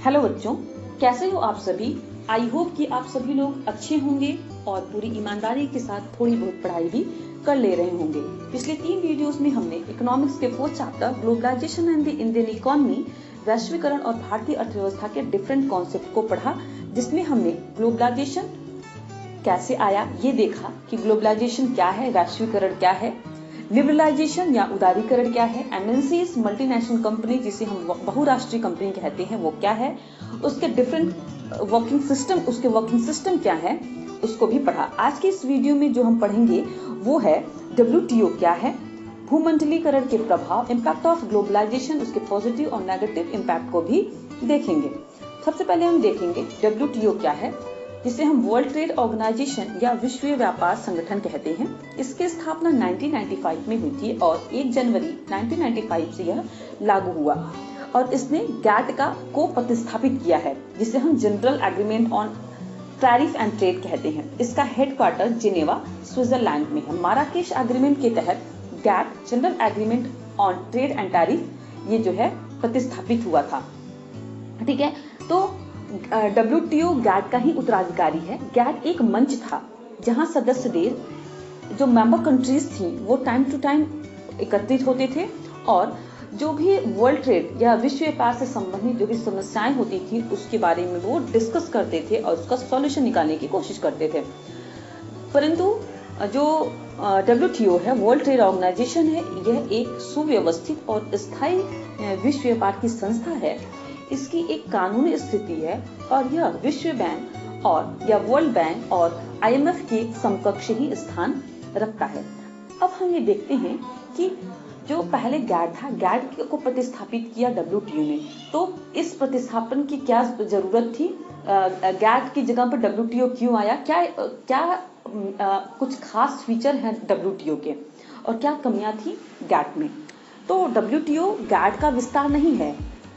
Hello बच्चों, कैसे हो आप सभी। आई होप कि आप सभी लोग अच्छे होंगे और पूरी ईमानदारी के साथ थोड़ी बहुत पढ़ाई भी कर ले रहे होंगे। पिछले 3 वीडियोस में हमने इकोनॉमिक्स के 4th chapter globalisation and the Indian economy, वैश्वीकरण और भारतीय अर्थव्यवस्था के डिफरेंट कॉन्सेप्ट को पढ़ा, जिसमें हमने ग्लोबलाइजेशन कैसे आया ये देखा कि ग्लोबलाइजेशन क्या है, वैश्वीकरण क्या है, लिबरलाइजेशन या उदारीकरण क्या है, एमएनसीज मल्टीनेशनल कंपनी जिसे हम बहुराष्ट्रीय कंपनी कहते हैं वो क्या है, उसके डिफरेंट वर्किंग सिस्टम क्या है, उसको भी पढ़ा। आज के इस वीडियो में जो हम पढ़ेंगे वो है WTO क्या है, भूमंडलीकरण के प्रभाव, इम्पैक्ट ऑफ ग्लोबलाइजेशन, उसके पॉजिटिव और नेगेटिव इम्पैक्ट को भी देखेंगे। सबसे पहले हम देखेंगे WTO क्या है, जिसे हम वर्ल्ड ट्रेड ऑर्गेनाइजेशन या विश्व व्यापार संगठन कहते हैं। इसकी स्थापना 1995 में हुई थी और 1 जनवरी 1995 से यह लागू हुआ और इसने गैट को प्रतिस्थापित किया है, जिसे हम general agreement on tariff and trade कहते हैं। इसका हेडक्वार्टर जिनेवा स्विट्जरलैंड में है। माराकेश एग्रीमेंट के तहत GATT general agreement on trade and tariff ये जो है प्रतिस्थापित हुआ था। ठीक है, तो WTO गैट का ही उत्तराधिकारी है। गैट एक मंच था जहां सदस्य देश जो मेंबर कंट्रीज थी वो टाइम टू टाइम एकत्रित होते थे और जो भी वर्ल्ड ट्रेड या विश्व व्यापार से संबंधित जो भी समस्याएं होती थी उसके बारे में वो डिस्कस करते थे और उसका सॉल्यूशन निकालने की कोशिश करते थे। परंतु जो WTO है, वर्ल्ड ट्रेड ऑर्गेनाइजेशन है, यह एक सुव्यवस्थित और स्थायी विश्व व्यापार की संस्था है। इसकी एक कानूनी स्थिति है और यह विश्व बैंक और या वर्ल्ड बैंक और IMF के समकक्ष ही स्थान रखता है। अब हम ये देखते हैं कि जो पहले गैट था, गैट को प्रतिस्थापित किया WTO ने। तो इस प्रतिस्थापन की क्या जरूरत थी, गैट की जगह पर WTO क्यों आया, क्या कुछ खास फीचर हैं WTO के और क्या कमियां थी गैट में। तो WTO गैट का विस्तार नहीं है,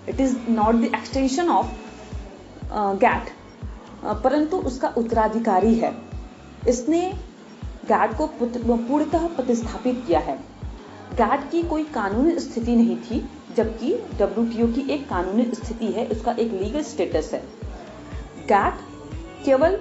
it is not the extension of GATT, परंतु उसका उत्तराधिकारी है। इसने गैट को पूर्णतः प्रतिस्थापित किया है। गैट की कोई कानूनी स्थिति नहीं थी, जबकि WTO की एक कानूनी स्थिति है, उसका एक लीगल स्टेटस है। गैट केवल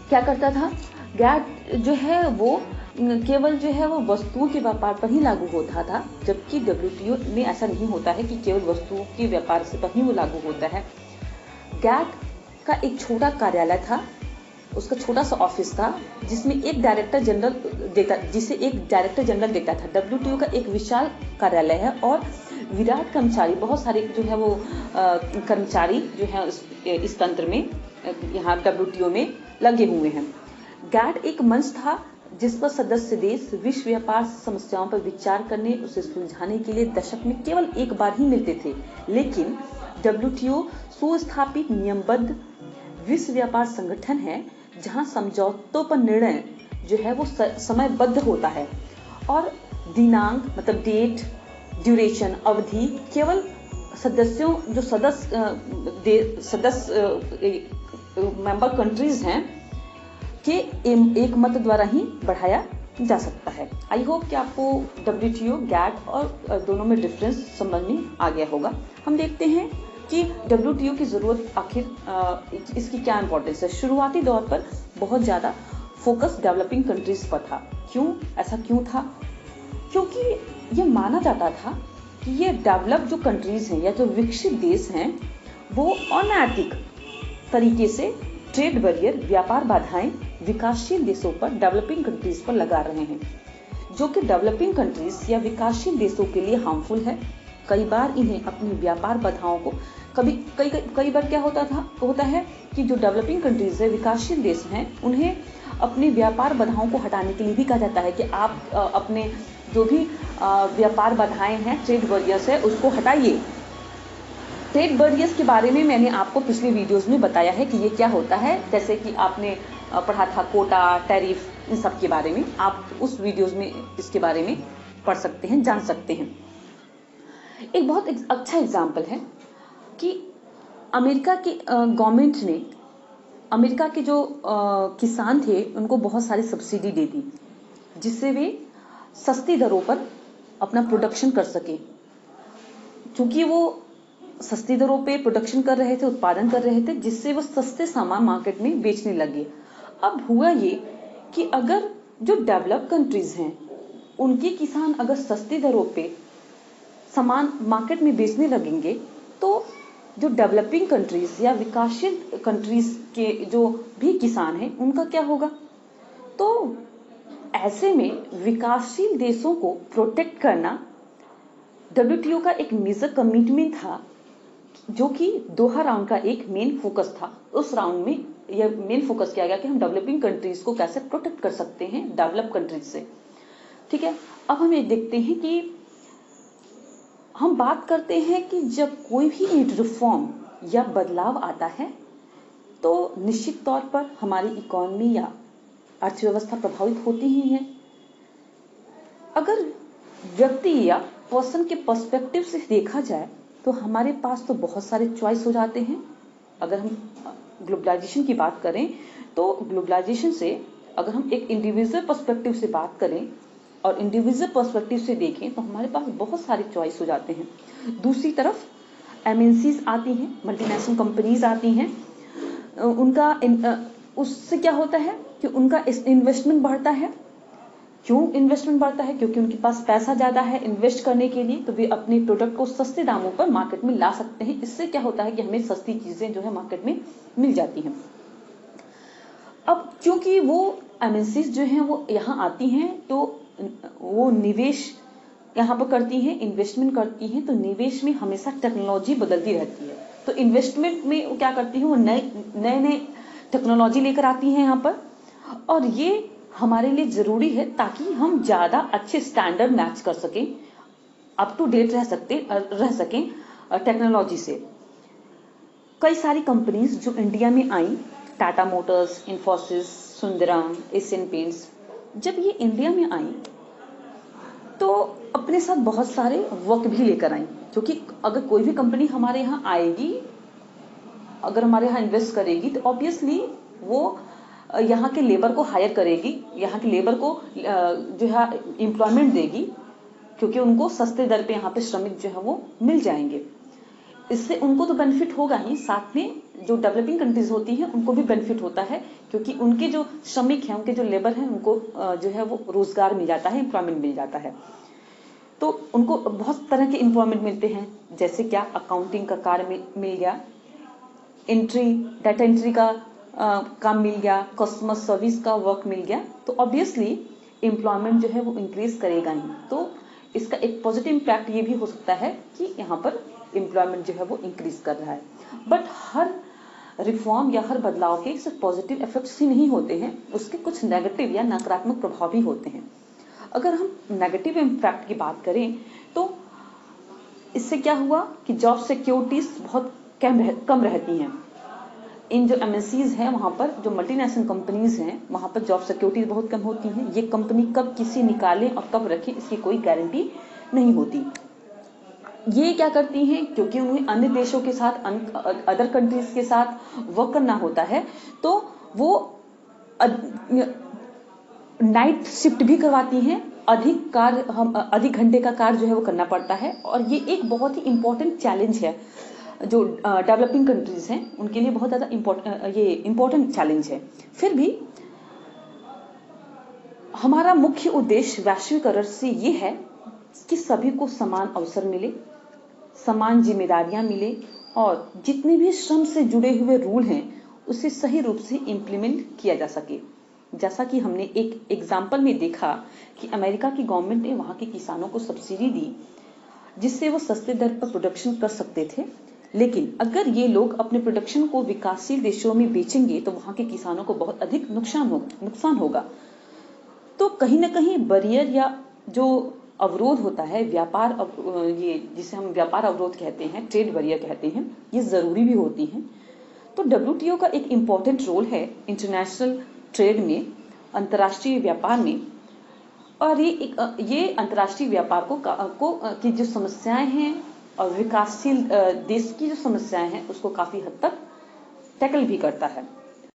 क्या करता था, गैट जो है वो केवल जो है वो वस्तुओं के व्यापार पर ही लागू होता था, जबकि WTO में ऐसा नहीं होता है कि केवल वस्तुओं के व्यापार से पर ही वो लागू होता है। गैट का एक छोटा कार्यालय था, उसका छोटा सा ऑफिस था जिसमें एक डायरेक्टर जनरल देखता था। WTO का एक विशाल कार्यालय है और विराट कर्मचारी, बहुत सारे जो है वो कर्मचारी जो है इस तंत्र में यहाँ WTO में लगे हुए हैं। गैट एक मंच था जिस पर सदस्य देश विश्व व्यापार समस्याओं पर विचार करने, उसे सुलझाने के लिए दशक में केवल एक बार ही मिलते थे। लेकिन WTO सुस्थापित नियमबद्ध विश्व व्यापार संगठन है जहां समझौतों पर निर्णय जो है वो समयबद्ध होता है और दिनांक मतलब डेट, ड्यूरेशन, अवधि केवल सदस्यों जो सदस्य मेंबर कंट्रीज हैं के एक मत द्वारा ही बढ़ाया जा सकता है। आई होप कि आपको WTO, गैट और दोनों में डिफरेंस समझ में आ गया होगा। हम देखते हैं कि WTO की जरूरत आखिर इसकी क्या इंपॉर्टेंस है। शुरुआती दौर पर बहुत ज्यादा फोकस डेवलपिंग कंट्रीज पर था। ऐसा क्यों था? क्योंकि ये माना जाता था कि ये डेवलप जो कंट्रीज हैं या जो विकसित देश हैं वो अनैतिक तरीके से ट्रेड बैरियर, व्यापार बाधाएं विकासशील देशों पर, डेवलपिंग कंट्रीज पर लगा रहे हैं, जो कि डेवलपिंग कंट्रीज या विकासशील देशों के लिए हार्मफुल है। कई बार इन्हें अपनी व्यापार बाधाओं को कई बार क्या होता है कि जो डेवलपिंग कंट्रीज है, विकासशील देश हैं, उन्हें अपनी व्यापार बाधाओं को हटाने के लिए भी कहा जाता है कि आप अपने जो भी व्यापार बाधाएं हैं, ट्रेड बैरियर्स है, उसको हटाइए। ट्रेड बैरियर्स के बारे में मैंने आपको पिछले वीडियोस में बताया है कि ये क्या होता है, जैसे कि आपने पढ़ा था कोटा, टैरिफ, इन सब के बारे में। आप उस वीडियोस में इसके बारे में पढ़ सकते हैं, जान सकते हैं। एक बहुत अच्छा एग्जाम्पल है कि अमेरिका की गवर्नमेंट ने अमेरिका के जो किसान थे उनको बहुत सारी सब्सिडी दे दी, जिससे वे सस्ती दरों पर अपना प्रोडक्शन कर सके। क्योंकि वो सस्ती दरों पे प्रोडक्शन कर रहे थे, उत्पादन कर रहे थे, जिससे वो सस्ते सामान मार्केट में बेचने लगे। अब हुआ ये कि अगर जो डेवलप कंट्रीज हैं उनके किसान अगर सस्ती दरों पे सामान मार्केट में बेचने लगेंगे तो जो डेवलपिंग कंट्रीज या विकासशील कंट्रीज के जो भी किसान हैं उनका क्या होगा। तो ऐसे में विकासशील देशों को प्रोटेक्ट करना डब्ल्यूटीओ का एक मेजर कमिटमेंट था, जो कि दोहा राउंड का एक मेन फोकस था। उस राउंड में यह मेन फोकस किया गया कि हम डेवलपिंग कंट्रीज को कैसे प्रोटेक्ट कर सकते हैं डेवलप कंट्रीज से। ठीक है, अब हम ये देखते हैं कि हम बात करते हैं कि जब कोई भी रिफॉर्म या बदलाव आता है तो निश्चित तौर पर हमारी इकोनॉमी या अर्थव्यवस्था प्रभावित होती ही है। अगर व्यक्ति या पर्सन के पर्सपेक्टिव से देखा जाए तो हमारे पास तो बहुत सारे चॉइस हो जाते हैं। अगर हम ग्लोबलाइजेशन की बात करें तो ग्लोबलाइजेशन से अगर हम एक इंडिविजुअल पर्सपेक्टिव से बात करें और इंडिविजुअल पर्सपेक्टिव से देखें तो हमारे पास बहुत सारे चॉइस हो जाते हैं। दूसरी तरफ एमएनसीज आती हैं, मल्टीनेशनल कंपनीज आती हैं, उनका उससे क्या होता है कि उनका इन्वेस्टमेंट बढ़ता है। क्यों इन्वेस्टमेंट बढ़ता है? क्योंकि उनके पास पैसा ज्यादा है इन्वेस्ट करने के लिए, तो वे अपने प्रोडक्ट को सस्ते दामों पर मार्केट में ला सकते हैं। इससे क्या होता है कि हमें सस्ती चीजें जो है मार्केट में मिल जाती हैं। अब क्योंकि वो एमएनसीज जो हैं वो यहाँ आती हैं तो वो निवेश यहाँ पर करती हैं, इन्वेस्टमेंट करती हैं, तो निवेश में हमेशा टेक्नोलॉजी बदलती रहती है। तो इन्वेस्टमेंट में वो क्या करती हैं, वो नए टेक्नोलॉजी लेकर आती हैं यहाँ पर, और ये हमारे लिए जरूरी है ताकि हम ज्यादा अच्छे स्टैंडर्ड मैच कर सकें, अप टू डेट रह सकें टेक्नोलॉजी से। कई सारी कंपनीज जो इंडिया में आई, Tata motors, Infosys, Sundaram, Asian paints, जब ये इंडिया में आई तो अपने साथ बहुत सारे वर्क भी लेकर आई। क्योंकि अगर कोई भी कंपनी हमारे यहाँ आएगी, अगर हमारे यहाँ इन्वेस्ट करेगी तो ऑब्वियसली वो यहाँ के लेबर को हायर करेगी, यहाँ के लेबर को जो है एम्प्लॉयमेंट देगी, क्योंकि उनको सस्ते दर पे यहाँ पे श्रमिक जो है वो मिल जाएंगे। इससे उनको तो बेनिफिट होगा ही, साथ में जो डेवलपिंग कंट्रीज होती हैं उनको भी बेनिफिट होता है, क्योंकि उनके जो श्रमिक हैं, उनके जो लेबर हैं, उनको जो है वो रोजगार मिल जाता है, एम्प्लॉयमेंट मिल जाता है। तो उनको बहुत तरह के एम्प्लॉयमेंट मिलते हैं, जैसे क्या अकाउंटिंग का कार्य मिल गया, डाटा एंट्री का काम मिल गया, कस्टमर सर्विस का वर्क मिल गया, तो ऑब्वियसली एम्प्लॉयमेंट जो है वो इंक्रीज करेगा ही। तो इसका एक पॉजिटिव इम्पैक्ट ये भी हो सकता है कि यहाँ पर एम्प्लॉयमेंट जो है वो इंक्रीज कर रहा है। बट हर रिफॉर्म या हर बदलाव के सिर्फ पॉजिटिव इफेक्ट्स ही नहीं होते हैं, उसके कुछ नेगेटिव या नकारात्मक प्रभाव भी होते हैं। अगर हम नेगेटिव इम्पैक्ट की बात करें तो इससे क्या हुआ कि जॉब सिक्योरिटीज बहुत कम रहती हैं। इन जो एमएनसीज हैं वहां पर, जो मल्टीनेशनल कंपनीज हैं वहां पर जॉब सिक्योरिटीज बहुत कम होती हैं। ये कंपनी कब किसी निकाले और कब रखे इसकी कोई गारंटी नहीं होती। ये क्या करती हैं, क्योंकि उन्हें अन्य देशों के साथ, अदर कंट्रीज के साथ वर्क करना होता है, तो वो नाइट शिफ्ट भी करवाती हैं, अधिक घंटे का कार्य जो है वो करना पड़ता है। और ये एक बहुत ही इंपॉर्टेंट चैलेंज है जो डेवलपिंग कंट्रीज हैं उनके लिए, बहुत ज्यादा इम्पोर्टेंट चैलेंज है। फिर भी हमारा मुख्य उद्देश्य वैश्वीकरण से ये है कि सभी को समान अवसर मिले, समान जिम्मेदारियां मिले, और जितने भी श्रम से जुड़े हुए रूल हैं उसे सही रूप से इम्प्लीमेंट किया जा सके। जैसा कि हमने एक एग्जाम्पल में देखा कि अमेरिका की गवर्नमेंट ने वहां के किसानों को सब्सिडी दी, जिससे वो सस्ते दर पर प्रोडक्शन कर सकते थे। लेकिन अगर ये लोग अपने प्रोडक्शन को विकासशील देशों में बेचेंगे तो वहां के किसानों को बहुत अधिक नुकसान होगा। तो कहीं ना कहीं बैरियर या जो अवरोध होता है, ये जिसे हम व्यापार अवरोध कहते हैं, ट्रेड बैरियर कहते हैं, ये जरूरी भी होती हैं। तो डब्ल्यूटीओ का एक इम्पॉर्टेंट रोल है इंटरनेशनल ट्रेड में, अंतर्राष्ट्रीय व्यापार में। और ये अंतर्राष्ट्रीय व्यापार की जो समस्याएं हैं और विकासशील देश की जो समस्याएं हैं उसको काफी हद तक टैकल भी करता है।